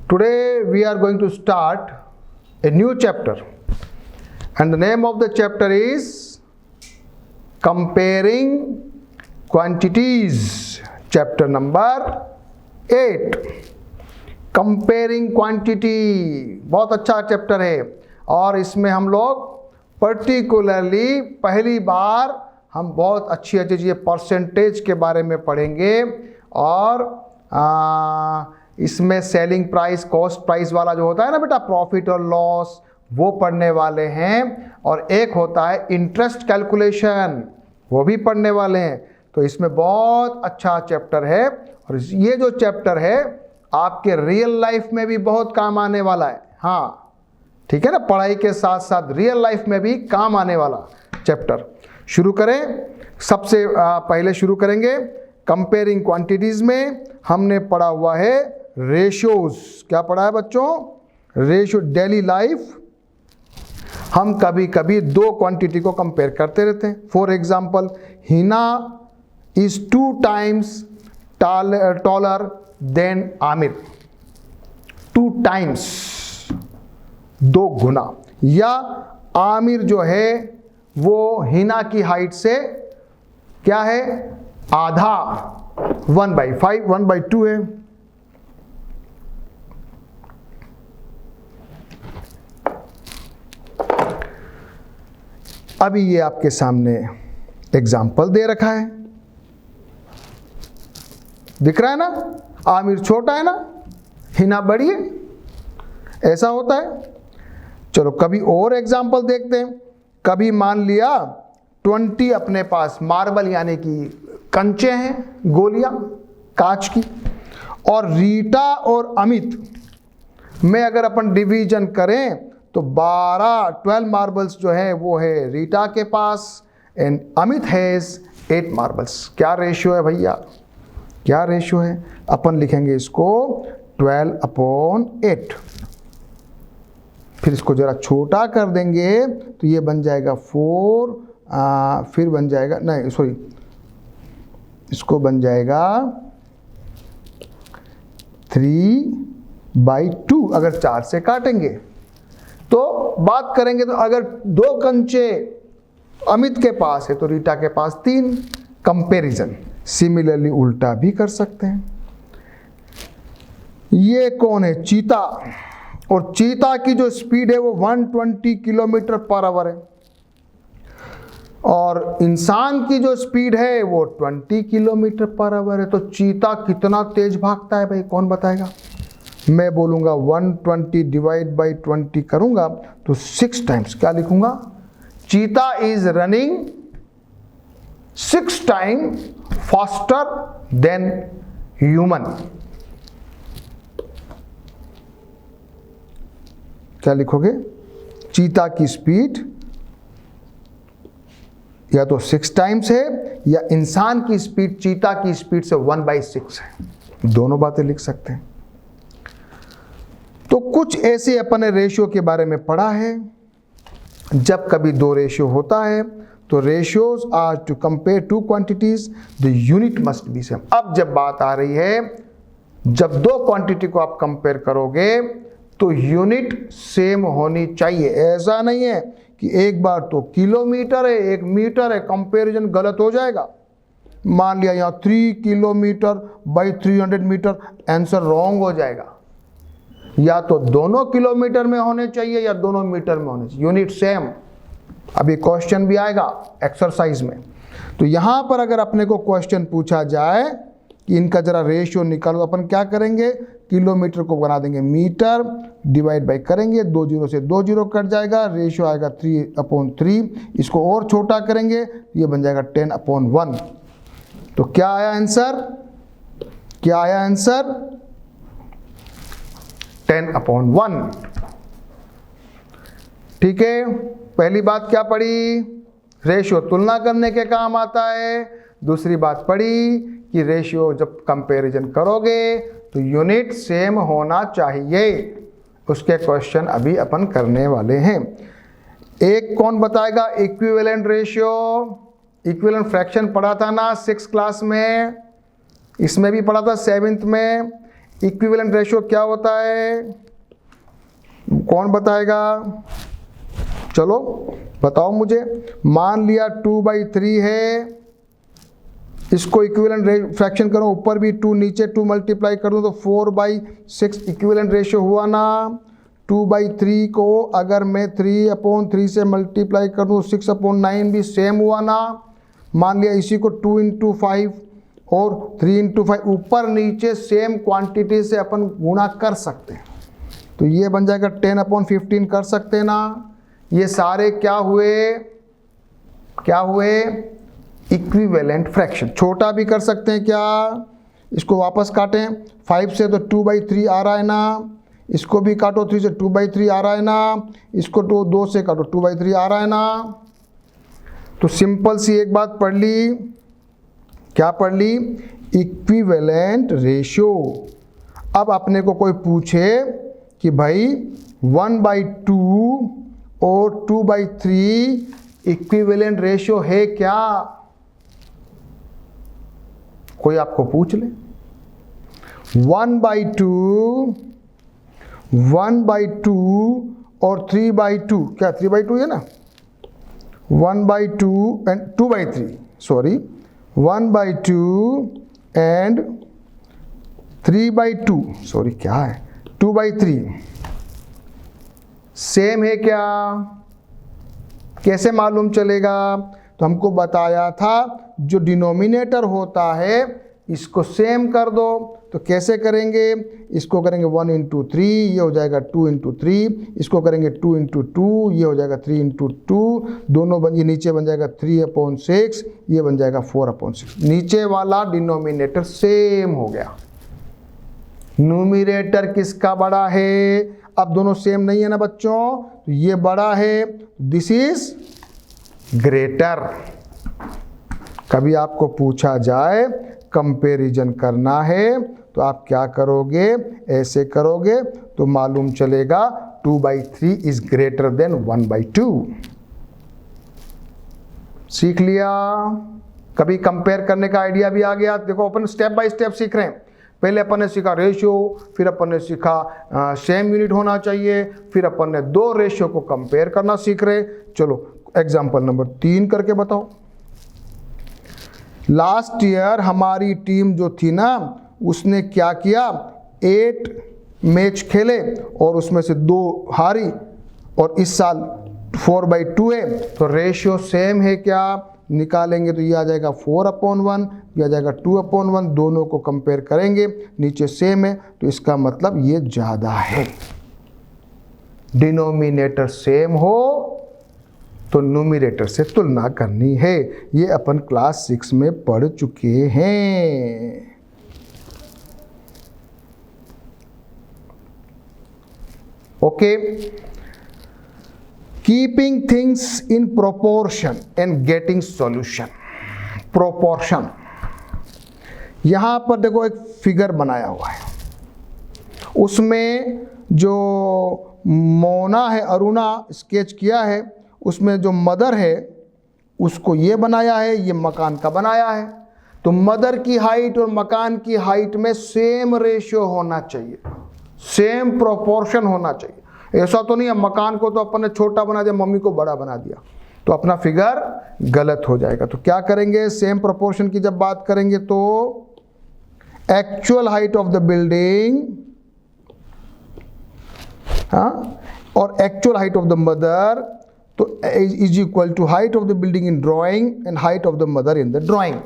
Today we are going to start a new chapter, and the name of the chapter is Comparing Quantities. Chapter number 8, Comparing Quantity. बहुत अच्छा chapter है और इसमें हम लोग particularly पहली बार हम बहुत अच्छी अच्छी चीज़ें परसेंटेज के बारे में पढ़ेंगे और इसमें सेलिंग प्राइस, कॉस्ट प्राइस वाला जो होता है ना बेटा, प्रॉफिट और लॉस, वो पढ़ने वाले हैं। और एक होता है इंटरेस्ट कैलकुलेशन, वो भी पढ़ने वाले हैं। तो इसमें बहुत अच्छा चैप्टर है और ये जो चैप्टर है आपके रियल लाइफ में भी बहुत काम आने वाला है। हाँ ठीक है ना, पढ़ाई के साथ साथ रियल लाइफ में भी काम आने वाला चैप्टर। शुरू करें। सबसे पहले शुरू करेंगे कंपेयरिंग क्वांटिटीज में हमने पढ़ा हुआ है रेशियोज। क्या पढ़ा है बच्चों? रेशियो। डेली लाइफ हम कभी कभी दो क्वांटिटी को कंपेयर करते रहते हैं। For example, Hina is 2 times taller than Aamir. 2 times, 2 गुना। या आमिर जो है वो हिना की हाइट से क्या है, आधा, 1/5, 1/2 है। अभी ये आपके सामने एग्जाम्पल दे रखा है, दिख रहा है ना? आमिर छोटा है ना, हिना बड़ी है, ऐसा होता है। चलो कभी और एग्जाम्पल देखते हैं। कभी मान लिया 20 अपने पास मार्बल यानी कि कंचे हैं, गोलियां कांच की, और रीटा और अमित में अगर अपन डिवीजन करें तो 12 मार्बल्स जो है वो है रीटा के पास एंड अमित हैज 8 मार्बल्स। क्या रेशियो है भैया? क्या रेशियो है? अपन लिखेंगे इसको 12/8। फिर इसको जरा छोटा कर देंगे तो ये बन जाएगा 4, फिर बन जाएगा, नहीं सॉरी, इसको बन जाएगा 3/2 अगर 4 से काटेंगे। तो बात करेंगे तो अगर 2 कंचे अमित के पास है तो रीटा के पास 3। कंपैरिजन। सिमिलरली उल्टा भी कर सकते हैं। ये कौन है? चीता। और चीता की जो स्पीड है वो 120 किलोमीटर पर आवर है और इंसान की जो स्पीड है वो 20 किलोमीटर पर आवर है। तो चीता कितना तेज भागता है भाई, कौन बताएगा? मैं बोलूंगा 120 डिवाइड बाई 20 करूंगा तो 6 टाइम्स। क्या लिखूंगा? चीता is running 6 times faster than human. क्या लिखोगे? चीता की स्पीड या तो 6 टाइम्स है या इंसान की स्पीड चीता की स्पीड से 1/6 है। दोनों बातें लिख सकते हैं। तो कुछ ऐसे अपने रेशियो के बारे में पढ़ा है। जब कभी 2 रेशियो होता है तो ratios are to compare 2 quantities, the unit must be same. अब जब बात आ रही है, जब 2 क्वांटिटी को आप कंपेयर करोगे तो यूनिट सेम होनी चाहिए। ऐसा नहीं है कि एक बार तो किलोमीटर है, एक मीटर है, कंपैरिजन गलत हो जाएगा। मान लिया यहाँ 3 kilometre by 300 metre, answer wrong हो जाएगा। या तो दोनों किलोमीटर में होने चाहिए या दोनों मीटर में होने चाहिए, यूनिट सेम। अभी क्वेश्चन भी आएगा एक्सरसाइज में। तो यहाँ पर अगर अपने को क्वेश्चन पूछा जाए कि इनका जरा रेशियो निकालो, अपन क्या करेंगे? किलोमीटर को बना देंगे मीटर, डिवाइड बाई करेंगे, 2 0 से 2 0 कट जाएगा, रेशियो आएगा 3/3। इसको और छोटा करेंगे, ये बन जाएगा 10/1। तो क्या आया आंसर? क्या आया आंसर? 10/1। ठीक है, पहली बात क्या पढ़ी? रेशियो तुलना करने के काम आता है। दूसरी बात पढ़ी कि रेशियो जब कंपैरिजन करोगे तो यूनिट सेम होना चाहिए। उसके क्वेश्चन अभी अपन करने वाले हैं। एक कौन बताएगा? Equivalent ratio. इक्विवेलेंट फ्रैक्शन पढ़ा था ना 6th क्लास में, इसमें भी पढ़ा था 7th में। इक्विवेलेंट रेशियो क्या होता है, कौन बताएगा? चलो बताओ मुझे। मान लिया 2/3 है, इसको इक्विवेलेंट फ्रैक्शन करो, ऊपर भी 2 नीचे 2 मल्टीप्लाई कर दो तो 4/6 इक्विवेलेंट रेशियो हुआ ना। 2/3 को अगर मैं 3/3 से मल्टीप्लाई कर दूँ 6/9 भी सेम हुआ ना। मान लिया इसी को 2 × 5 और 3 × 5 ऊपर नीचे सेम क्वांटिटी से अपन गुणा कर सकते हैं, तो ये बन जाएगा 10/15 कर सकते हैं ना। ये सारे क्या हुए इक्विवेलेंट फ्रैक्शन। छोटा भी कर सकते हैं क्या, इसको वापस काटें, 5 से तो 2/3 आ रहा है ना, इसको भी काटो 3 से 2/3 आ रहा है ना, इसको तो 2 से काटो 2/3 आ रहा है ना। तो सिंपल सी एक बात पढ़ ली, क्या पढ़ ली? Equivalent ratio. अब अपने को कोई पूछे कि भाई 1/2 और 2/3 इक्विवेलेंट रेशियो है क्या, कोई आपको पूछ ले। 1/2 और 3/2, क्या 3/2 है ना, 1/2 एंड 2/3, सॉरी 1/2 एंड 3/2, सॉरी क्या है 2/3 सेम है क्या? कैसे मालूम चलेगा? तो हमको बताया था जो डिनोमिनेटर होता है इसको सेम कर दो। तो कैसे करेंगे? इसको करेंगे 1 × 3, ये हो जाएगा 2 × 3, इसको करेंगे 2 × 2, ये हो जाएगा 3 × 2, दोनों ये नीचे बन जाएगा 3/6, ये बन जाएगा 4/6। नीचे वाला डिनोमिनेटर सेम हो गया। न्यूमरेटर किसका बड़ा है? अब दोनों सेम नहीं है ना बच्चों, तो ये बड़ा है, दिस इज ग्रेटर। कभी आपको पूछा जाए कंपैरिजन करना है तो आप क्या करोगे? ऐसे करोगे तो मालूम चलेगा 2/3 इज ग्रेटर देन 1/2। सीख लिया? कभी कंपेयर करने का आइडिया भी आ गया। देखो अपन स्टेप बाय स्टेप सीख रहे हैं। पहले अपन ने सीखा रेशियो, फिर अपन ने सीखा सेम यूनिट होना चाहिए, फिर अपन ने 2 रेशियो को कंपेयर करना सीख रहे। चलो एग्जांपल नंबर 3 करके बताओ। लास्ट ईयर हमारी टीम जो थी ना, उसने क्या किया, 8 मैच खेले और उसमें से 2 हारी, और इस साल 4/2 है, तो रेशियो सेम है क्या? निकालेंगे तो ये आ जाएगा 4/1, ये आ जाएगा 2/1, दोनों को कंपेयर करेंगे, नीचे सेम है तो इसका मतलब ये ज़्यादा है। डिनोमिनेटर सेम हो तो न्यूमरेटर से तुलना करनी है। ये अपन क्लास 6 में पढ़ चुके हैं। Okay, keeping things in proportion and getting solution. Proportion, यहां पर देखो एक फिगर बनाया हुआ है, उसमें जो मोना है, अरुणा स्केच किया है, उसमें जो मदर है उसको ये बनाया है, ये मकान का बनाया है। तो मदर की हाइट और मकान की हाइट में सेम रेशियो होना चाहिए, सेम प्रोपोर्शन होना चाहिए। ऐसा तो नहीं है मकान को तो अपन ने छोटा बना दिया, मम्मी को बड़ा बना दिया, तो अपना फिगर गलत हो जाएगा। तो क्या करेंगे? सेम प्रोपोर्शन की जब बात करेंगे तो actual height of the building, हाँ, और actual height of the mother तो is equal to height of the building in drawing and height of the mother in the drawing.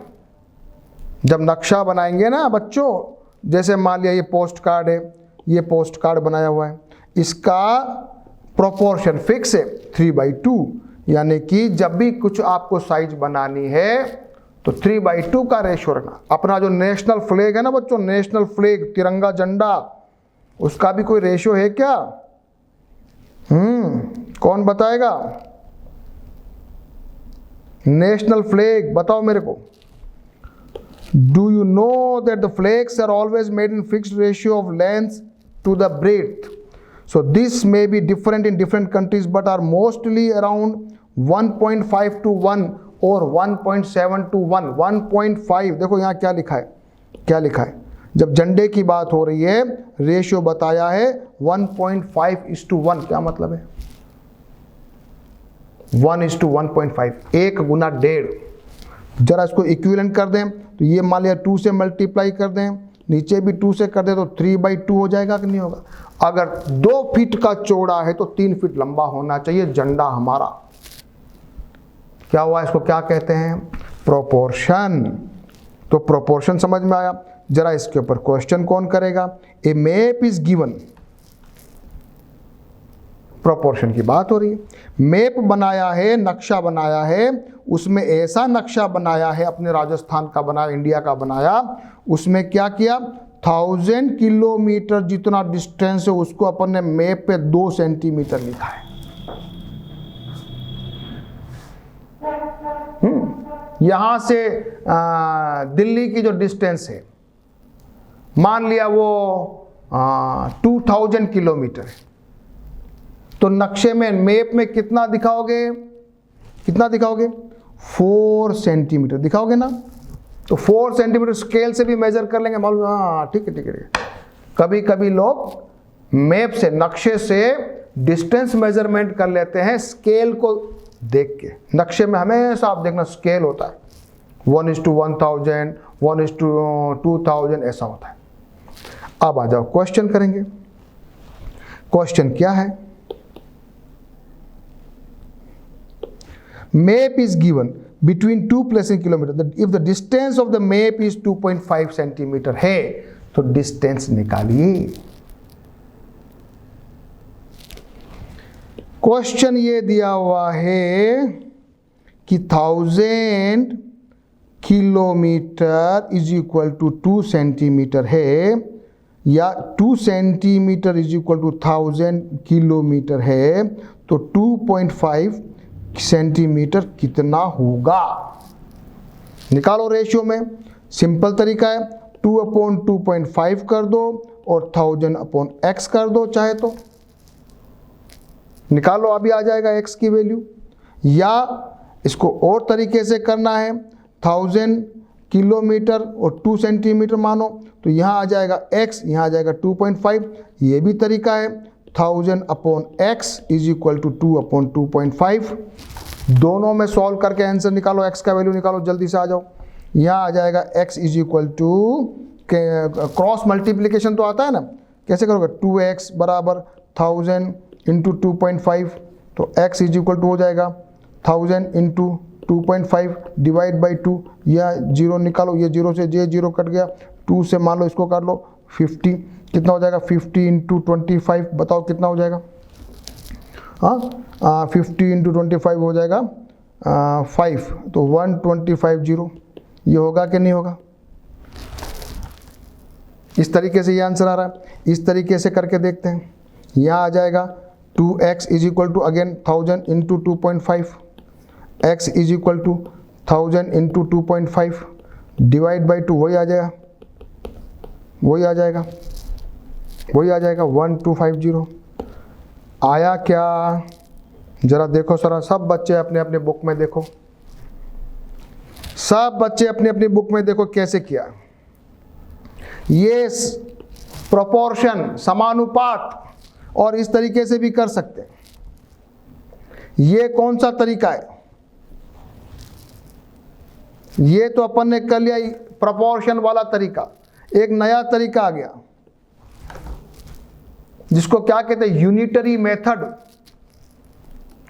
जब नक्शा बनाएंगे ना बच्चों, जैसे मान लिया ये पोस्ट कार्ड है, ये पोस्ट कार्ड बनाया हुआ है, इसका प्रोपोर्शन फिक्स है 3/2, यानी कि जब भी कुछ आपको साइज बनानी है तो 3/2 का रेशियो रखना। अपना जो नेशनल फ्लैग है ना बच्चों, नेशनल फ्लैग, तिरंगा झंडा, उसका भी कोई रेशियो है क्या? कौन बताएगा? नेशनल फ्लैग बताओ मेरे को। Do you know that the flags are always made in fixed ratio of length to the breadth? So this may be different in different countries but are mostly around 1.5 to 1 or 1.7 to 1. 1.5 देखो यहाँ क्या लिखा है, क्या लिखा है, जब झंडे की बात हो रही है, रेशियो बताया है 1.5:1। क्या मतलब है? 1:1.5, 1:1.5। जरा इसको इक्विवेलेंट कर दें तो ये मान लिया 2 से मल्टीप्लाई कर दें, नीचे भी 2 से कर दें तो 3/2 हो जाएगा कि नहीं होगा? अगर 2 फीट का चौड़ा है तो 3 फीट लंबा होना चाहिए झंडा हमारा। क्या हुआ? इसको क्या कहते हैं? प्रोपोर्शन। तो प्रोपोर्शन समझ में आया। जरा इसके ऊपर क्वेश्चन कौन करेगा? ए मैप इज गिवन, प्रोपोर्शन की बात हो रही है। मैप बनाया है, नक्शा बनाया है, उसमें ऐसा नक्शा बनाया है, अपने राजस्थान का बनाया, इंडिया का बनाया, उसमें क्या किया? 1000 किलोमीटर जितना डिस्टेंस है उसको अपन ने मैप पे 2 सेंटीमीटर लिखा है। यहां से दिल्ली की जो डिस्टेंस है, मान लिया वो 2000 किलोमीटर है, तो नक्शे में, मैप में कितना दिखाओगे? कितना दिखाओगे? 4 सेंटीमीटर दिखाओगे ना? तो 4 सेंटीमीटर स्केल से भी मेजर कर लेंगे, मालूम? हाँ ठीक है ठीक है। कभी कभी लोग मैप से, नक्शे से डिस्टेंस मेजरमेंट कर लेते हैं स्केल को देख के। नक्शे में हमेशा आप देखना स्केल होता है, 1:1000, 1:2000 ऐसा होता है। अब आ जाओ क्वेश्चन करेंगे। क्वेश्चन क्या है? Map is given between 2 places in kilometer. If the distance of the map is 2.5 centimetre है तो डिस्टेंस निकालिए। क्वेश्चन ये दिया हुआ है कि 1000 kilometre is equal to 2 centimetre है, या 2 centimetre is equal to 1000 kilometre है, तो 2.5 सेंटीमीटर कितना होगा? निकालो रेशियो में। सिंपल तरीका है, 2/2.5 कर दो और 1000/x कर दो, चाहे तो निकालो, अभी आ जाएगा x की वैल्यू। या इसको और तरीके से करना है, 1000 किलोमीटर और 2 सेंटीमीटर मानो, तो यहाँ आ जाएगा x, यहाँ आ जाएगा 2.5। ये भी तरीका है, 1000/x इज इक्वल टू 2/2.5। दोनों में सॉल्व करके आंसर निकालो, x का वैल्यू निकालो, जल्दी से आ जाओ। यहाँ आ जाएगा x is equal to, cross multiplication तो आता है ना, कैसे करोगे? 2x बराबर 1000 इंटू 2.5, तो x इज इक्वल टू हो जाएगा 1000 इंटू 2.5 डिवाइड बाई 2। या 0 निकालो, ये 0 से ये 0 कट गया, 2 से मान लो इसको कर लो 50, कितना हो जाएगा? 50 इंटू 25, बताओ कितना हो जाएगा? हाँ 50 इंटू 25 हो जाएगा 5, तो 1250। ये होगा कि नहीं होगा? इस तरीके से ये आंसर आ रहा है। इस तरीके से करके देखते हैं। यहाँ आ जाएगा 2x is equal to again 1000 into 2.5, x is equal to 1000 into 2.5 divide by 2, वही आ जाएगा, वही आ जाएगा, वही आ जाएगा 1250। आया क्या? जरा देखो सरा, सब बच्चे अपने अपने बुक में देखो, सब बच्चे अपनी अपनी बुक में देखो कैसे किया। ये प्रोपोर्शन, समानुपात, और इस तरीके से भी कर सकते हैं। ये कौन सा तरीका है? ये तो अपन ने कर लिया प्रोपोर्शन वाला तरीका। एक नया तरीका आ गया जिसको क्या कहते हैं? Unitary method.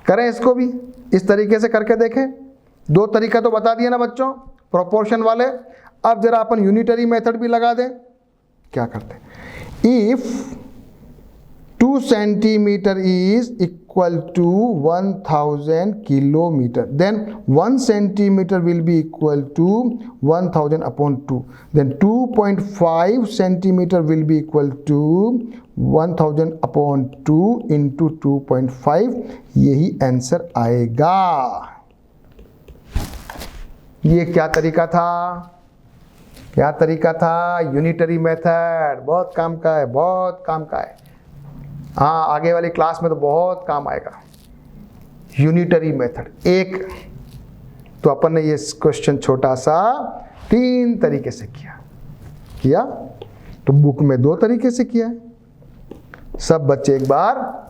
करें इसको भी इस तरीके से करके देखें। 2 तरीका तो बता दिए ना बच्चों, प्रोपोर्शन वाले। अब जरा अपन यूनिटरी मेथड भी लगा दें। क्या करते हैं? If 2 centimetre is equal to 1000 kilometre, then 1 centimetre will be equal to 1000/2, then 2.5 centimetre will be equal to 1000/2 into 2.5। यही आंसर आएगा। ये क्या तरीका था? क्या तरीका था? Unitary method. बहुत काम का है, बहुत काम का है। हाँ, आगे वाली क्लास में तो बहुत काम आएगा यूनिटरी मेथड। एक तो अपन ने ये क्वेश्चन छोटा सा 3 तरीके से किया। किया? तो बुक में 2 तरीके से किया है। सब बच्चे एक बार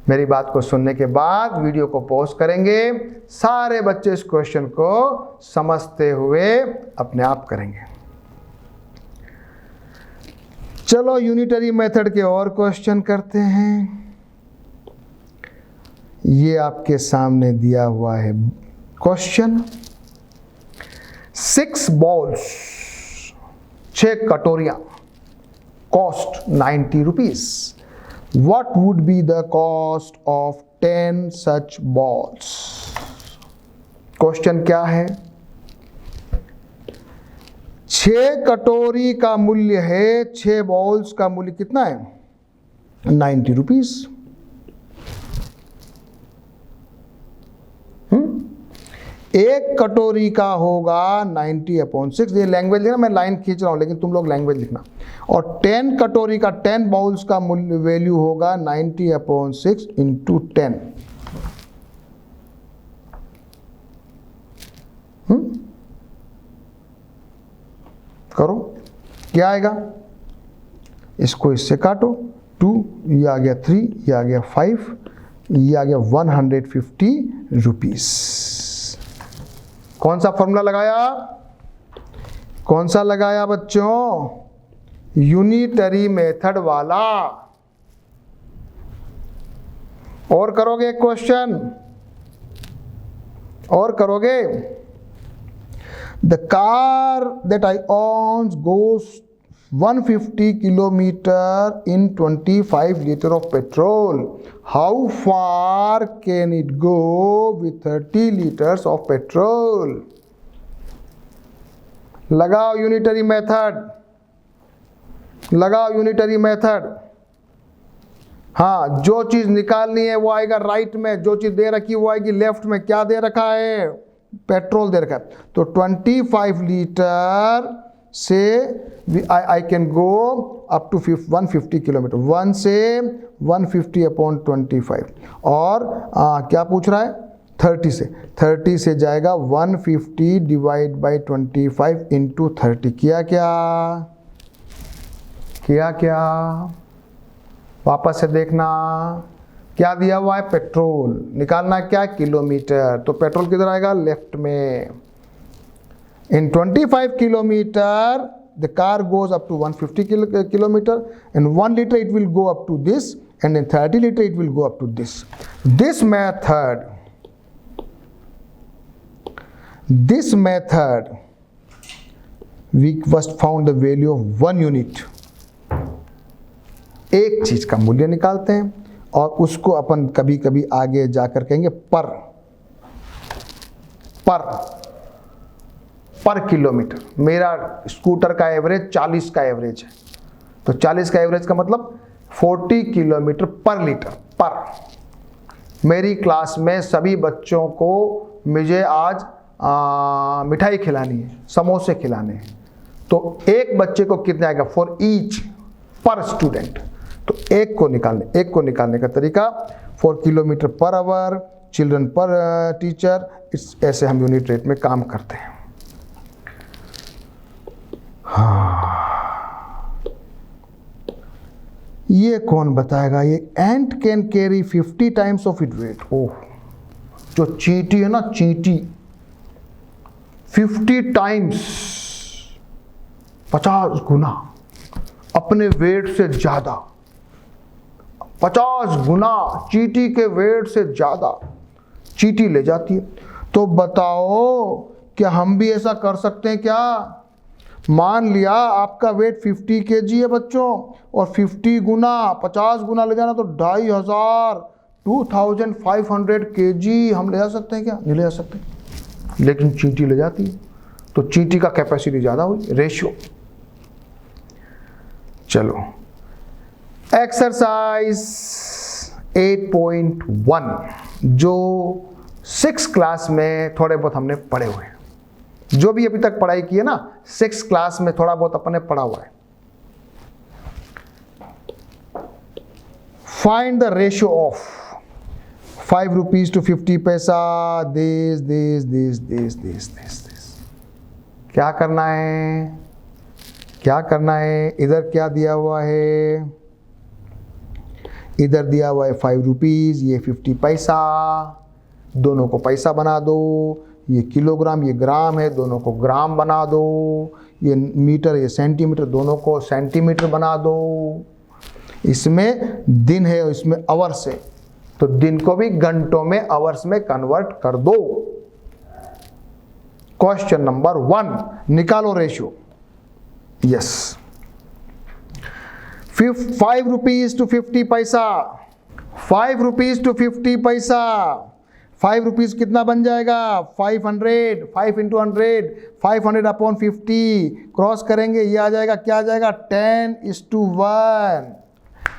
मेरी बात को सुनने के बाद वीडियो को पॉज करेंगे, सारे बच्चे इस क्वेश्चन को समझते हुए अपने आप करेंगे। चलो यूनिटरी मेथड के और क्वेश्चन करते हैं। ये आपके सामने दिया हुआ है क्वेश्चन। 6 बॉल्स, 6 कटोरियां, cost 90 rupees. What would be the cost of 10 such balls? Question क्या है? 6 कटोरी का मूल्य है, 6 बॉल्स का मूल्य कितना है? 90 रुपीज। एक कटोरी का होगा 90/6। ये लैंग्वेज लिखना, मैं लाइन खींच रहा हूं लेकिन तुम लोग लैंग्वेज लिखना। और 10 कटोरी का 10 बाउल्स का मूल्य वैल्यू होगा 90/6 इंटू 10। करो, क्या आएगा? इसको इससे काटो, 2, ये आ गया 3, ये आ गया 5, ये आ गया 150 रुपीज। कौन सा फॉर्मूला लगाया? कौन सा लगाया बच्चों? यूनिटरी मेथड वाला। और करोगे एक क्वेश्चन? और करोगे? The car that I own goes 150 kilometre in 25 liter of petrol. How far can it go with 30 liters of petrol? लगाओ यूनिटरी मेथड, लगाओ यूनिटरी मेथड। हाँ, जो चीज निकालनी है वो आएगा राइट में, जो चीज दे रखी है वो आएगी लेफ्ट में। क्या दे रखा है? पेट्रोल दे रखा है। तो 25 लीटर से I can go up to 150 kilometre. 1 से 150/25। और क्या पूछ रहा है? 30 से। 30 से जाएगा 150 डिवाइड बाई 25 इंटू 30। किया क्या? किया क्या? वापस से देखना। क्या दिया हुआ है? पेट्रोल। निकालना क्या? किलोमीटर। तो पेट्रोल किधर आएगा? लेफ्ट में। In 25 kilometer, the car goes up to 150 kilometer. In 1 liter, it will go up to this, and in 30 liter, it will go up to this. This method, we first found the value of 1 unit. एक चीज का मूल्य निकालते हैं और उसको अपन कभी कभी आगे जाकर कहेंगे पर किलोमीटर। मेरा स्कूटर का एवरेज 40 का एवरेज है, तो 40 का एवरेज का मतलब 40 किलोमीटर पर लीटर पर। मेरी क्लास में सभी बच्चों को मुझे आज मिठाई खिलानी है, समोसे खिलाने हैं, तो एक बच्चे को कितना आएगा? फॉर ईच, पर स्टूडेंट। तो एक को निकालने का तरीका 4 किलोमीटर पर आवर, चिल्ड्रन पर टीचर, ऐसे हम यूनिट रेट में काम करते हैं। ये कौन बताएगा? ये ant can carry 50 times of it weight. Oh, जो चींटी है ना, चींटी 50 टाइम्स, 50 गुना अपने वेट से ज्यादा, 50 गुना चींटी के वेट से ज्यादा चींटी ले जाती है। तो बताओ, क्या हम भी ऐसा कर सकते हैं क्या? मान लिया आपका वेट 50 kg है बच्चों, और 50 गुना 50 गुना ले जाना तो 2500 2500 kg हम ले जा सकते हैं क्या? नहीं ले जा सकते, लेकिन चींटी ले जाती है। तो चींटी का कैपेसिटी ज़्यादा हुई, रेशियो। चलो, एक्सरसाइज 8.1 जो 6th क्लास में थोड़े बहुत हमने पढ़े हुए हैं। जो भी अभी तक पढ़ाई की है ना, 6th क्लास में थोड़ा बहुत अपने पढ़ा हुआ है। Find the ratio of 5 rupees to 50 पैसा, दिस। क्या करना है? क्या करना है, इधर क्या दिया हुआ है, इधर दिया हुआ है 5 रुपीज़, ये 50 पैसा, दोनों को पैसा बना दो। ये किलोग्राम, ये ग्राम है, दोनों को ग्राम बना दो। ये मीटर, ये सेंटीमीटर, दोनों को सेंटीमीटर बना दो। इसमें दिन है और इसमें आवर्स है, तो दिन को भी घंटों में, आवर्स में कन्वर्ट कर दो। क्वेश्चन नंबर 1, निकालो रेशियो। यस, 5 रुपीज टू 50 पैसा, 5 रुपीज टू 50 पैसा, 5 रुपीज कितना बन जाएगा, 500, 5 इंटू 100, 500 अपॉन 50, क्रॉस करेंगे, ये आ जाएगा, क्या आ जाएगा, 10:1।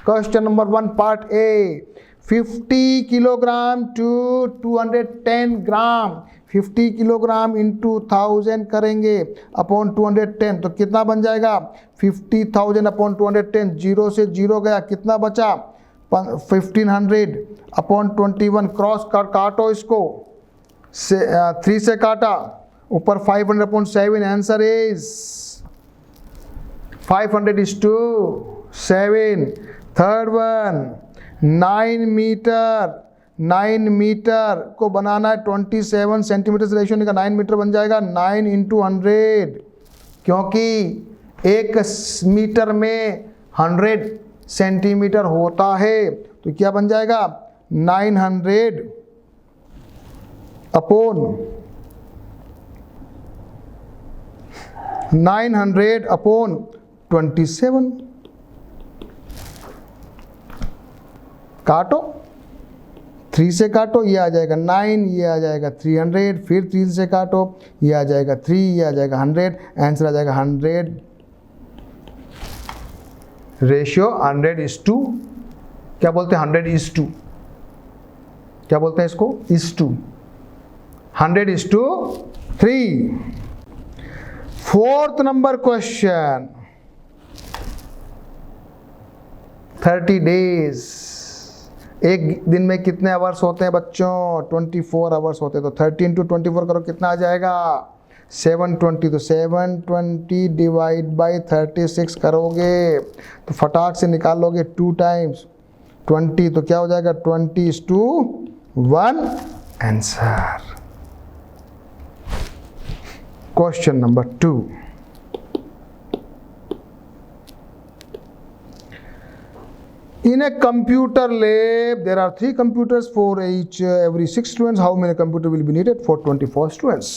Question number 1 part A, 50 kilogram to 210 gram, 50 kilogram into 1000 करेंगे अपॉन 210, तो कितना बन जाएगा, 50,000 अपॉन 210, 0 से 0 गया, कितना बचा, 1500 अपॉन 21, क्रॉस कर काटो इसको, 3 से काटा, ऊपर 500 upon 7, answer is 500:7। Third one, 9 metre, 9 metre को बनाना है 27 सेंटीमीटर से रेशियो निकाल, 9 मीटर बन जाएगा 9 इंटू 100, क्योंकि 1 मीटर में 100 सेंटीमीटर होता है, तो क्या बन जाएगा, 900 अपॉन 27। काटो, 3 से काटो, ये आ जाएगा 9, ये आ जाएगा 300, फिर 3 से काटो, ये आ जाएगा 3, ये आ जाएगा 100, आंसर आ जाएगा 100। रेशियो 100:2, क्या बोलते हैं, 100:2, क्या बोलते हैं इसको, /2, 100:3। फोर्थ नंबर क्वेश्चन, 30 डेज, एक दिन में कितने आवर्स होते हैं बच्चों, 24 आवर्स होते हैं, तो 30 इंटू 24 करो, कितना आ जाएगा, 720, तो 720 डिवाइड बाई 36 करोगे तो फटाक से निकाल लोगे, 2 टाइम्स 20, तो क्या हो जाएगा, 20:1, answer. Question number 2, in a computer lab there are 3 computers for every 6 students. How many computers will be needed for 24 students?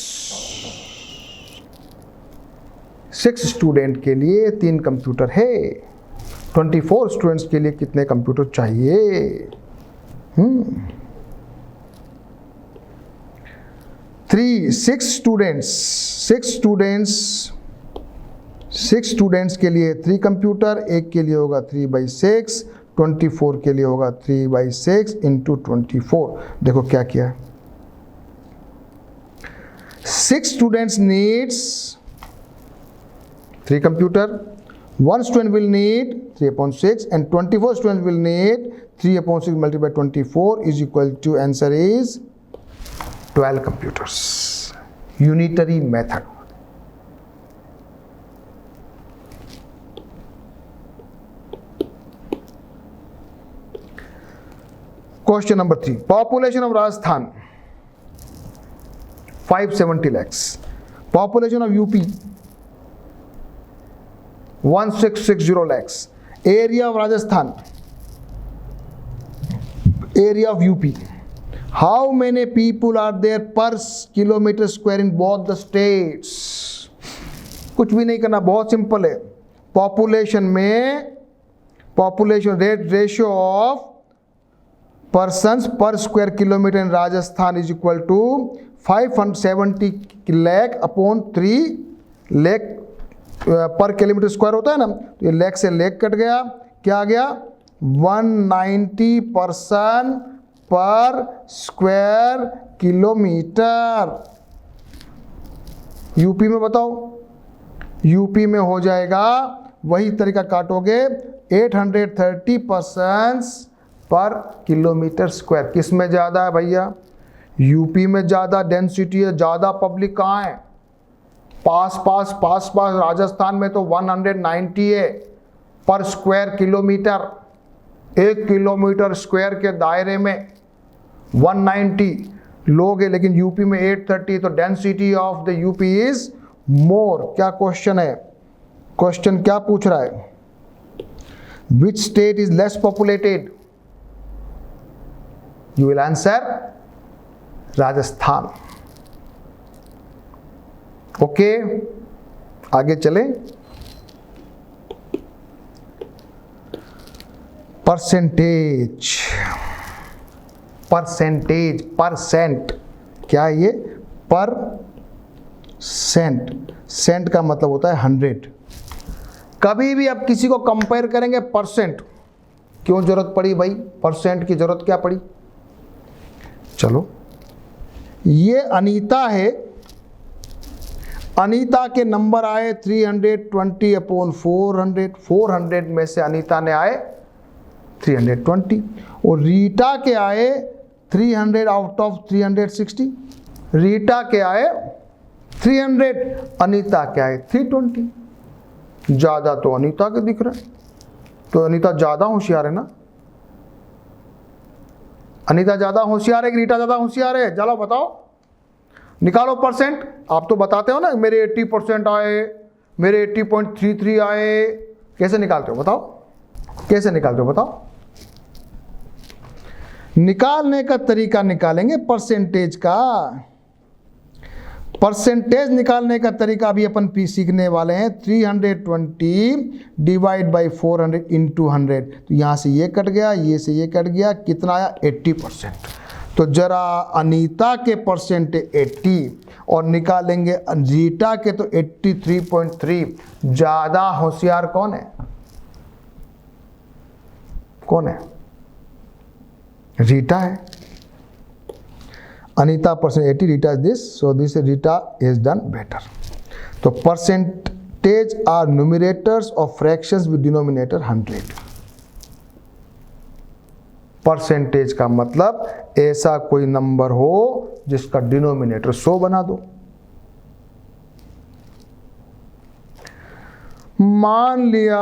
6 student के लिए 3 कंप्यूटर है, 24 स्टूडेंट्स के लिए कितने कंप्यूटर चाहिए? 6 स्टूडेंट्स के लिए 3 कंप्यूटर, एक के लिए होगा 3/6, 24 के लिए होगा 3/6 इंटू 24। देखो क्या किया, 6 students needs 3 computer, 1 student will need 3/6 and 24 students will need 3/6 multiplied by 24 is equal to, answer is 12 computers. Unitary method. Question number 3. Population of Rajasthan 570 lakhs. Population of UP 1660 lakhs. Area of Rajasthan, area of UP. How many people are there per kilometer square in both the states? कुछ भी नहीं करना, बहुत simple है। Population में population ratio of persons per square kilometer in Rajasthan is equal to 570 lakh upon 3 lakh पर kilometre square होता है ना, तो ये लेख से लेख कट गया, क्या आ गया, 190 पर्सन पर स्क्वायर किलोमीटर। यूपी में बताओ, यूपी में हो जाएगा वही तरीका, काटोगे 830 पर्सन्स पर किलोमीटर स्क्वायर। किस में ज़्यादा है भैया, यूपी में ज़्यादा डेंसिटी है, ज़्यादा पब्लिक कहाँ है, पास राजस्थान में तो 190 है पर स्क्वायर किलोमीटर, 1 किलोमीटर स्क्वायर के दायरे में 190 लोग है, लेकिन यूपी में 830, तो density of the UP is more. क्या क्वेश्चन है? क्वेश्चन क्या पूछ रहा है? Which state is less populated? You will answer Rajasthan. Okay, आगे चलें। परसेंटेज, परसेंट क्या है ये? पर सेंट का मतलब होता है 100। कभी भी अब किसी को कंपेयर करेंगे परसेंट, क्यों जरूरत पड़ी भाई परसेंट की? जरूरत क्या पड़ी? चलो, ये अनीता है, अनीता के नंबर आए 320/400, 400 में से अनीता ने आए 320, और रीटा के आए 300 आउट ऑफ 360, रीटा के आए 300, अनीता के आए 320। ज़्यादा तो अनीता के दिख रहे, तो अनीता ज़्यादा होशियार है ना? अनीता ज़्यादा होशियार है कि रीटा ज़्यादा होशियार है? चलो बताओ, निकालो परसेंट। आप तो बताते हो ना मेरे 80% आए, मेरे 80.33 आए। कैसे निकालते हो बताओ? कैसे निकालते हो बताओ? निकालने का तरीका निकालेंगे परसेंटेज का। परसेंटेज निकालने का तरीका अभी अपन सीखने वाले हैं। 320 डिवाइड बाई 400 इंटू 100, तो यहाँ से ये कट गया, ये से ये कट गया, कितना आया? 80%। तो जरा अनीता के परसेंट 80 और निकालेंगे रीटा के तो 83.3। ज़्यादा होशियार कौन है? कौन है? रीटा है। Anita percent 80, Rita is this, so this Rita is done better. तो percentage are numerators of fractions with denominator 100। Percentage का मतलब ऐसा कोई नंबर हो जिसका डिनोमिनेटर 100 बना दो। मान लिया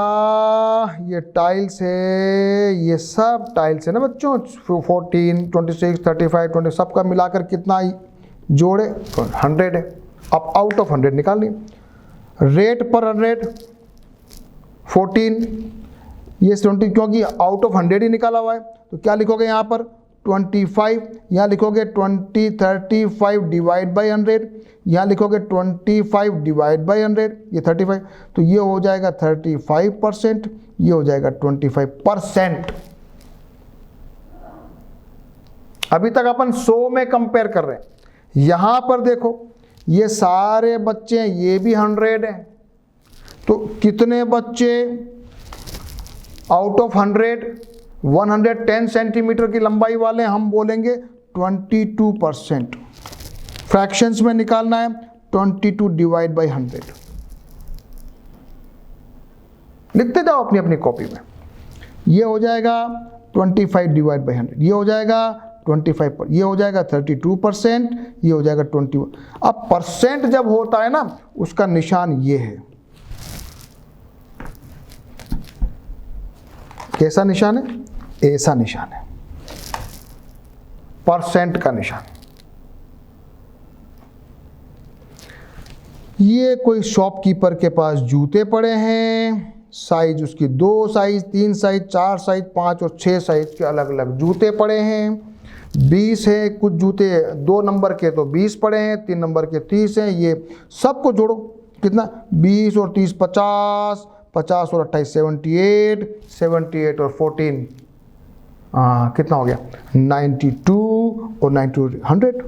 ये टाइल्स है, ये सब टाइल्स है ना बच्चों, 14, 26, 35, 20 सबका मिलाकर कितना जोड़े? 100 है। अब आउट ऑफ 100 निकालनी। रेट पर 100 14, ये 20, क्योंकि आउट ऑफ 100 ही निकाला हुआ है, तो क्या लिखोगे यहाँ पर? 25, यहाँ लिखोगे 20, 35 डिवाइड बाई 100, यहाँ लिखोगे 25 डिवाइड बाई 100, ये 35, तो ये हो जाएगा 35%, ये हो जाएगा 25%। अभी तक अपन 100 में कंपेयर कर रहे हैं। यहाँ पर देखो ये सारे बच्चे हैं, ये भी 100 हैं, तो कितने बच्चे आउट ऑफ 100 110 सेंटीमीटर की लंबाई वाले? हम बोलेंगे 22%। फ्रैक्शंस में निकालना है, 22 डिवाइड बाई 100 लिखते जाओ अपनी अपनी कॉपी में। ये हो जाएगा 25 डिवाइड बाई 100, ये हो जाएगा 25 पर, ये हो जाएगा 32%, ये हो जाएगा 21। अब परसेंट जब होता है ना, उसका निशान ये है। कैसा निशान है? ऐसा निशान है परसेंट का निशान। ये कोई शॉपकीपर के पास जूते पड़े हैं, साइज उसकी 2 साइज, 3 साइज, 4 साइज, 5 और 6 साइज के अलग अलग जूते पड़े हैं। 20 है, कुछ जूते 2 नंबर के तो 20 पड़े हैं, 3 नंबर के 30 हैं। ये सबको जोड़ो, कितना? 20 और 30 50, 50 और 28 78, 78 और 14 कितना हो गया? 92 और 92 100।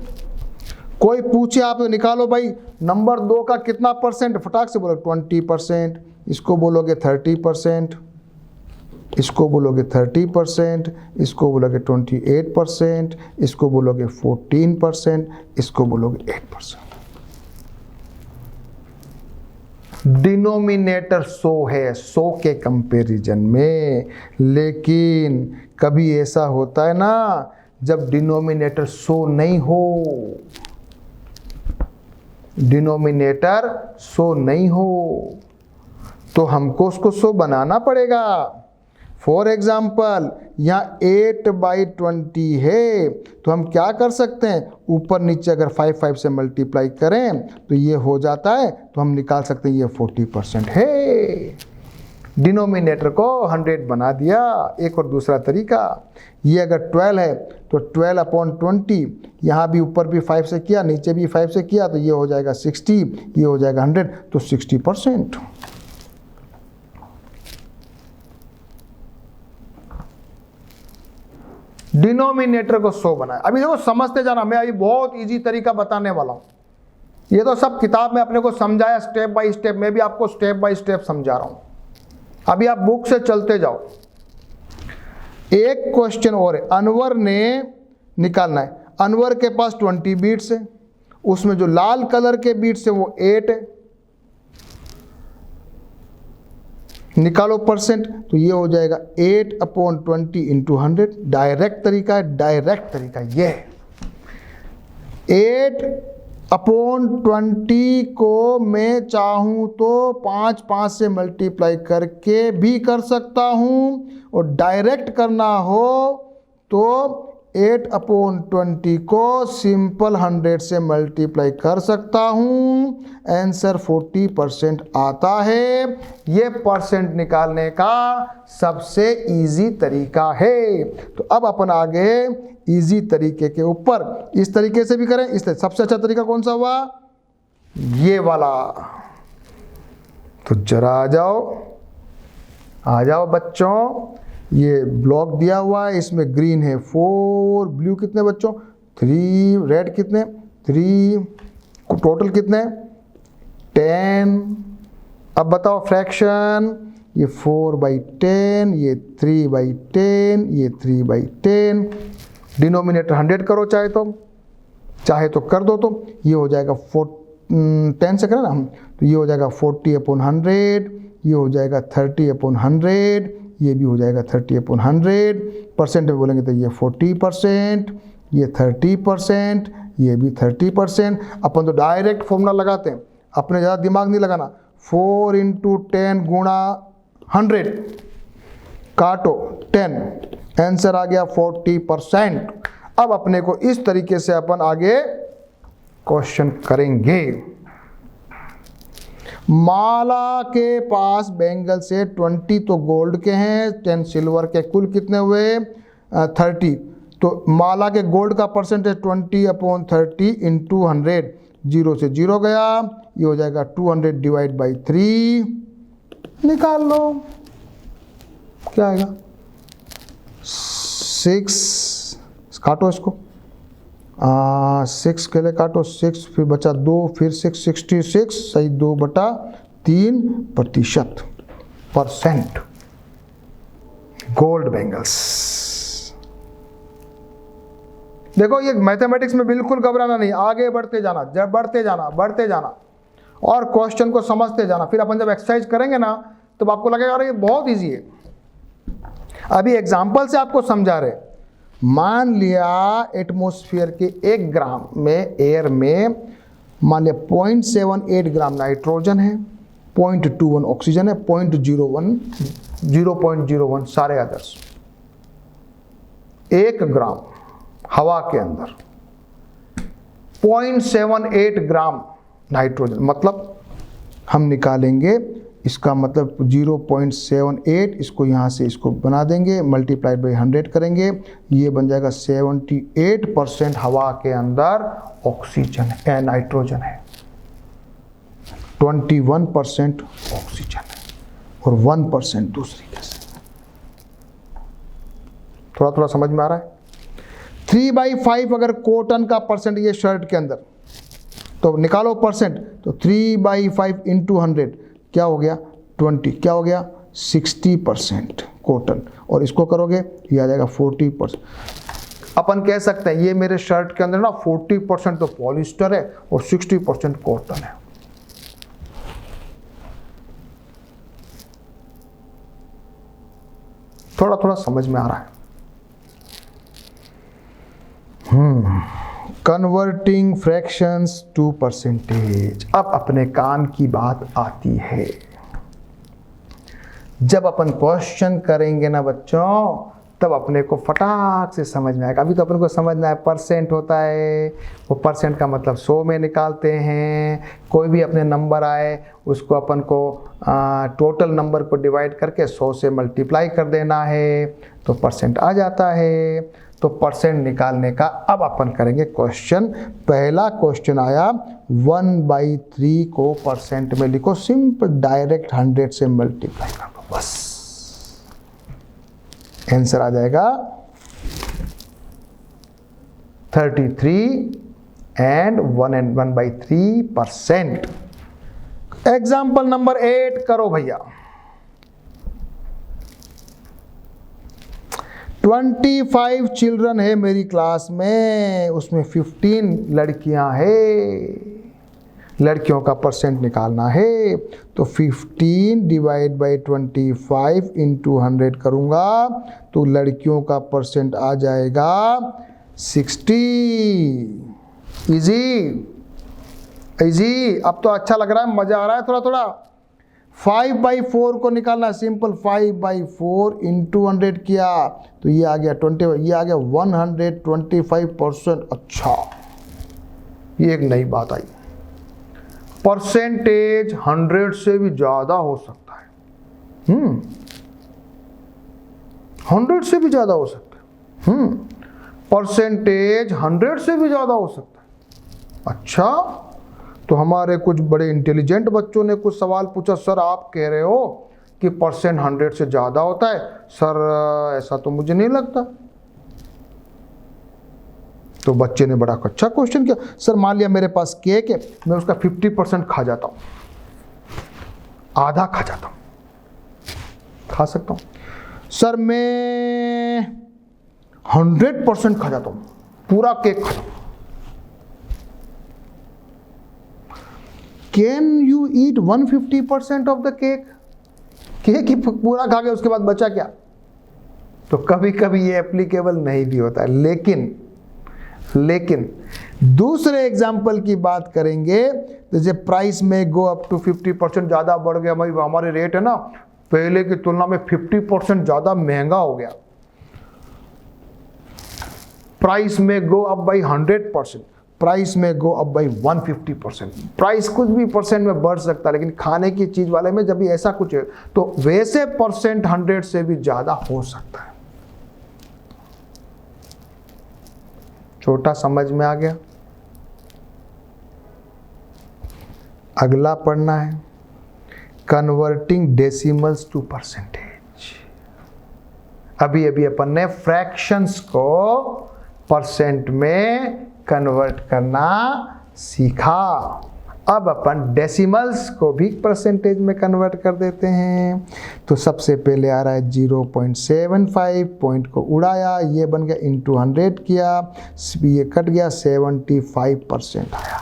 कोई पूछे आप तो निकालो भाई नंबर 2 का कितना परसेंट, फटाक से बोलो 20%, इसको बोलोगे 30%, इसको बोलोगे 30%, इसको बोलोगे 28%, इसको बोलोगे 14%, इसको बोलोगे 8%। डिनोमिनेटर 100 है 100 के कंपैरिजन में, लेकिन कभी ऐसा होता है ना जब डिनोमिनेटर 100 नहीं हो। डिनोमिनेटर 100 नहीं हो तो हमको उसको 100 बनाना पड़ेगा। फॉर एग्जाम्पल यहाँ 8/20 है तो हम क्या कर सकते हैं, ऊपर नीचे अगर 5 से मल्टीप्लाई करें तो ये हो जाता है, तो हम निकाल सकते हैं ये 40% है। डिनोमिनेटर को 100 बना दिया। एक और दूसरा तरीका, ये अगर 12 है तो 12/20, यहाँ भी ऊपर भी 5 से किया, नीचे भी 5 से किया, तो ये हो जाएगा 60, ये हो जाएगा 100, तो 60%। डिनोमिनेटर को 100 बनाए। अभी देखो समझते जाना, मैं अभी बहुत इजी तरीका बताने वाला हूं। ये तो सब किताब में अपने को समझाया स्टेप बाय स्टेप, मैं भी आपको स्टेप बाय स्टेप समझा रहा हूं। अभी आप बुक से चलते जाओ। एक क्वेश्चन और है, अनवर ने निकालना है। अनवर के पास 20 बीट्स है, उसमें जो लाल कलर के बीट्स है वो 8 है। निकालो परसेंट, तो ये हो जाएगा 8/20 इंटू 100। डायरेक्ट तरीका है, डायरेक्ट तरीका ये है। 8/20 को मैं चाहूं तो 5 से मल्टीप्लाई करके भी कर सकता हूं, और डायरेक्ट करना हो तो 8/20 को सिंपल 100 से मल्टीप्लाई कर सकता हूं। आंसर 40% आता है। ये परसेंट निकालने का सबसे इजी तरीका है। तो अब अपन आगे इजी तरीके के ऊपर, इस तरीके से भी करें, इसलिए सबसे अच्छा तरीका कौन सा हुआ, ये वाला। तो जरा आ जाओ बच्चों, ये ब्लॉक दिया हुआ है, इसमें ग्रीन है 4, ब्लू कितने बच्चों 3, रेड कितने 3, टोटल कितने 10। अब बताओ फ्रैक्शन, ये 4/10, ये 3/10, ये 3/10। डिनोमिनेटर 100 करो चाहे तो कर दो, तो ये हो जाएगा 10 से करें ना हम, तो ये हो जाएगा 40/100, ये हो जाएगा 30/100, ये भी हो जाएगा 30/100। परसेंट में बोलेंगे तो ये 40%, ये 30%, ये भी 30%। अपन तो डायरेक्ट फॉर्मूला लगाते हैं, अपने ज़्यादा दिमाग नहीं लगाना। 4 × 10 गुणा 100, काटो 10, आंसर आ गया 40%। अब अपने को इस तरीके से अपन आगे क्वेश्चन करेंगे। माला के पास बैंगल से 20 तो गोल्ड के हैं, 10 सिल्वर के, कुल कितने हुए 30। तो माला के गोल्ड का परसेंटेज 20/30 इंटू 100, 0 से 0 गया, ये हो जाएगा 200/3। निकाल लो क्या आएगा 6, काटो इसको 6 के लिए काटो 6, फिर बचा 2, फिर 6, 66, सही 2/3% गोल्ड बैंगल्स। देखो ये मैथमेटिक्स में बिल्कुल घबराना नहीं, आगे बढ़ते जाना, जब बढ़ते जाना और क्वेश्चन को समझते जाना। फिर अपन जब एक्सरसाइज करेंगे ना तो आपको लगेगा अरे ये बहुत इजी है। अभी एग्जाम्पल से आपको समझा रहे। मान लिया एटमॉस्फेयर के 1 ग्राम में एयर में मान लिया 0.78 ग्राम नाइट्रोजन है, 0.21 ऑक्सीजन है, 0.01 सारे अदर्स। 1 ग्राम हवा के अंदर 0.78 ग्राम नाइट्रोजन, मतलब हम निकालेंगे इसका मतलब 0.78, इसको यहाँ से इसको बना देंगे, मल्टीप्लाइड बाई 100 करेंगे, ये बन जाएगा 78% हवा के अंदर ऑक्सीजन है, नाइट्रोजन है, 21% ऑक्सीजन है और 1% दूसरी गैस। थोड़ा समझ में आ रहा है। 3/5 अगर कॉटन का परसेंट ये शर्ट के अंदर, तो निकालो परसेंट, तो 3/5 इंटू 100 क्या हो गया 20, क्या हो गया 60% कॉटन, और इसको करोगे ये आ जाएगा 40%। अपन कह सकते हैं ये मेरे शर्ट के अंदर ना 40% तो पॉलिस्टर है और 60% कॉटन है। थोड़ा समझ में आ रहा है। Converting fractions to percentage. अब अपने काम की बात आती है। जब अपन क्वेश्चन करेंगे ना बच्चों, तब अपने को फटाक से समझ में आएगा। अभी तो अपन को समझना है परसेंट होता है, वो परसेंट का मतलब 100 में निकालते हैं। कोई भी अपने नंबर आए उसको अपन को टोटल नंबर को डिवाइड करके 100 से मल्टीप्लाई कर देना है तो परसेंट आ जाता है। तो परसेंट निकालने का अब अपन करेंगे क्वेश्चन। पहला क्वेश्चन आया 1/3 को परसेंट में लिखो, सिंपल डायरेक्ट 100 से मल्टीप्लाई कर दो, बस आंसर आ जाएगा 33 एंड 1/3%। एग्जाम्पल नंबर 8 करो भैया। 25 चिल्ड्रन है मेरी क्लास में, उसमें 15 लड़कियां हैं। लड़कियों का परसेंट निकालना है तो 15 डिवाइड बाई 25 इंटू 100 करूंगा तो लड़कियों का परसेंट आ जाएगा 60। इजी इजी, अब तो अच्छा लग रहा है, मजा आ रहा है थोड़ा थोड़ा। 5/4 को निकालना, सिंपल 5/4 इंटू 100 किया तो ये आ गया 20, ये आ गया 125%। अच्छा, ये एक नई बात आई। परसेंटेज 100 से भी ज्यादा हो सकता है। 100 से भी ज्यादा हो सकता है। परसेंटेज 100 से भी ज्यादा हो सकता है। अच्छा, तो हमारे कुछ बड़े इंटेलिजेंट बच्चों ने कुछ सवाल पूछा, सर आप कह रहे हो कि परसेंट 100 से ज्यादा होता है। सर ऐसा तो मुझे नहीं लगता। तो बच्चे ने बड़ा अच्छा क्वेश्चन किया, सर मान लिया मेरे पास केक है, मैं उसका 50% खा जाता हूं, आधा खा जाता हूं, खा सकता हूं। सर मैं 100% खा जाता हूं, पूरा केक खा जाता हूं। Can you eat 150% of the cake? Cake ही पूरा खा गए, उसके बाद बचा क्या? तो कभी कभी ये एप्लीकेबल नहीं भी होता है। लेकिन दूसरे एग्जाम्पल की बात करेंगे, जैसे प्राइस में गो अप टू 50%, ज़्यादा बढ़ गया, हमारे रेट है ना पहले की तुलना में 50% ज़्यादा महंगा हो गया। प्राइस में गो अप बाई 100%, प्राइस में गो अप बाई 150%। प्राइस कुछ भी परसेंट में बढ़ सकता है, लेकिन खाने की चीज़ वाले में जब भी ऐसा कुछ है तो वैसे परसेंट 100 से भी ज़्यादा हो सकता है। छोटा समझ में आ गया? अगला पढ़ना है कन्वर्टिंग डेसिमल्स टू परसेंटेज। अभी अपन ने फ्रैक्शंस को परसेंट में कन्वर्ट करना सीखा। अब अपन डेसिमल्स को भी परसेंटेज में कन्वर्ट कर देते हैं। तो सबसे पहले आ रहा है 0.75, पॉइंट को उड़ाया, ये बन गया इंटू 100 किया, ये कट गया, 75% आया।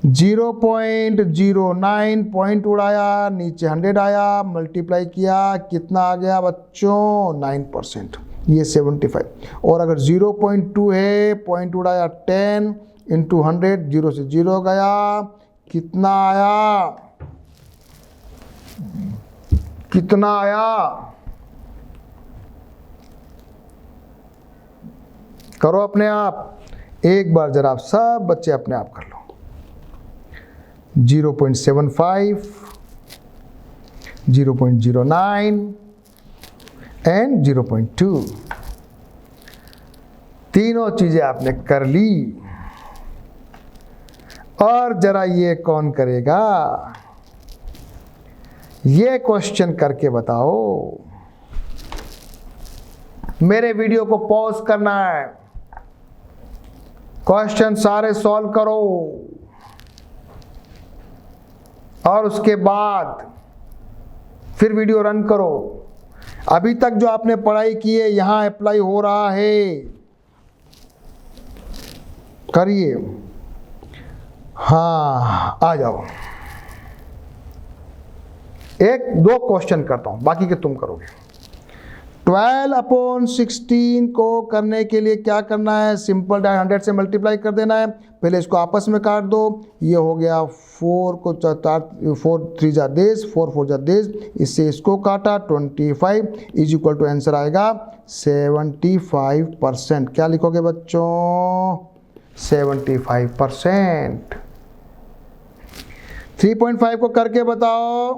0.09 पॉइंट उड़ाया, नीचे 100 आया, मल्टीप्लाई किया, कितना आ गया बच्चों? 9%, ये 75। और अगर 0.2 है, पॉइंट उड़ाया 10 इंटू 100, 0 से 0 गया, कितना आया? कितना आया? करो अपने आप, एक बार जरा आप सब बच्चे अपने आप कर लो। 0.75, 0.09 एंड 0.2, तीनों चीजें आपने कर ली। और जरा ये कौन करेगा? ये क्वेश्चन करके बताओ। मेरे वीडियो को पॉज करना है, क्वेश्चन सारे सॉल्व करो और उसके बाद फिर वीडियो रन करो। अभी तक जो आपने पढ़ाई की है यहां अप्लाई हो रहा है, करिए। हाँ, आ जाओ। एक दो क्वेश्चन करता हूं, बाकी के तुम करोगे। 12/16 को करने के लिए क्या करना है, सिंपल 100 से मल्टीप्लाई कर देना है। पहले इसको आपस में काट दो, ये हो गया 4 को 4 3 जा 10, 4 4 जा 10, इससे इसको काटा 25 इज इक्वल टू आंसर आएगा 75%। क्या लिखोगे बच्चों, 75%। 3.5 को करके बताओ,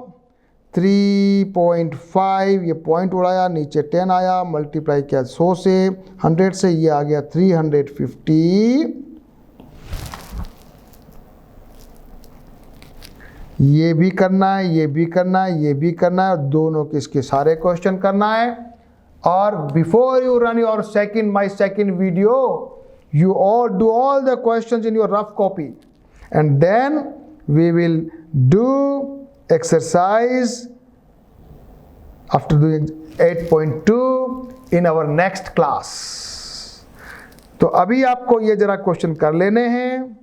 3.5 ये पॉइंट उड़ाया, नीचे 10 आया, मल्टीप्लाई किया 100 से 100 से, ये आ गया 350। ये भी करना है, ये भी करना है, ये भी करना है, और दोनों किसके सारे क्वेश्चन करना है। और before you run your my second video, you all do all the questions in your rough copy, and then we will do exercise after doing 8.2 in our next class. तो अभी आपको ये जरा क्वेश्चन कर लेने हैं,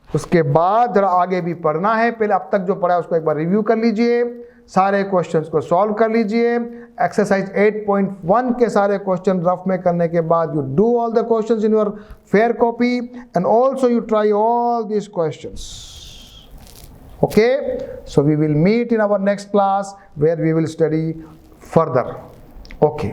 उसके बाद जरा आगे भी पढ़ना है। पहले अब तक जो पढ़ा है उसको एक बार रिव्यू कर लीजिए, सारे क्वेश्चंस को सॉल्व कर लीजिए। एक्सरसाइज 8.1 के सारे क्वेश्चन रफ में करने के बाद you do all the questions in your fair copy and also you try all these questions. Okay, so we will meet in our next class where we will study further. Okay.